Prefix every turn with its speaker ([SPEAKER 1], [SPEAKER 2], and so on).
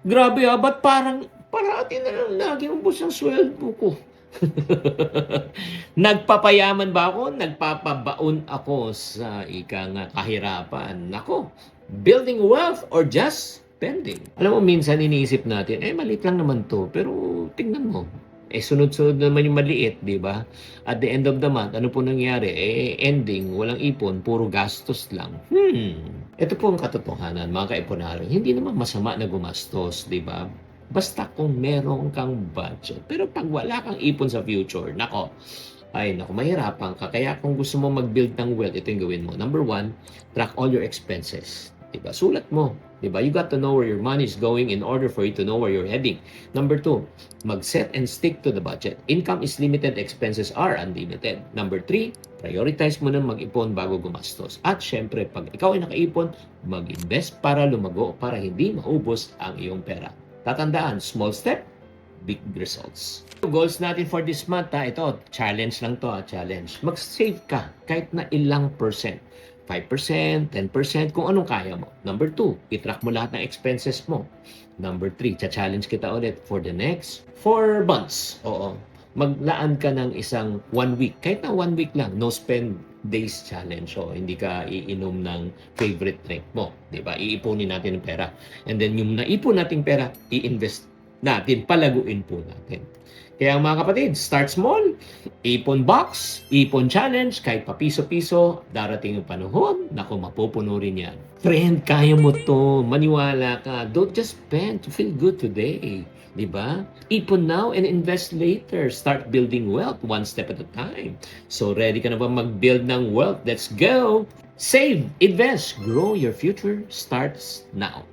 [SPEAKER 1] Grabe ba't parang parati na lang lagi ubos ang sweldo ko? Nagpapayaman ba ako? Nagpapabaon ako sa ika nga kahirapan? Nako, building wealth or just spending? Alam mo minsan iniisip natin, maliit lang naman 'to, pero tingnan mo, sunod-sunod naman yung maliit, 'di ba? At the end of the month, ano po nangyari? Ending, walang ipon, puro gastos lang. Ito po ang katotohanan, mga kaipunari. Hindi naman masama na gumastos, 'di ba? Basta kung meron kang budget. Pero pag wala kang ipon sa future, nako, ay nako, mahirapan ka. Kaya kung gusto mo mag-build ng wealth, ito yung gawin mo. Number one, track all your expenses. Diba? Sulat mo. Diba? You got to know where your money is going in order for you to know where you're heading. Number two, mag-set and stick to the budget. Income is limited, expenses are unlimited. Number three, prioritize mo na mag-ipon bago gumastos. At syempre, pag ikaw ay nakaipon, mag-invest para lumago, para hindi maubos ang iyong pera. Tatandaan, small step, big results. Goals natin for this month, ito, challenge lang to, challenge. Mag-save ka kahit na ilang percent. 5%, 10%, kung anong kaya mo. Number 2, itrack mo lahat ng expenses mo. Number 3, challenge kita ulit for the next 4 months. Oo, maglaan ka ng isang 1 week. Kahit na 1 week lang, no spend days challenge. So, hindi ka iinom ng favorite drink mo. Diba? Iipunin natin ng pera. And then, yung naipon nating pera, i-invest natin, palaguin po natin. Kaya mga kapatid, start small, ipon box, ipon challenge, kahit pa piso-piso, darating yung panahon, naku, mapupuno rin yan. Friend, kaya mo to, maniwala ka, don't just spend to feel good today. Diba? Ipon now and invest later. Start building wealth one step at a time. So ready ka na ba mag-build ng wealth? Let's go! Save, invest, grow your future starts now.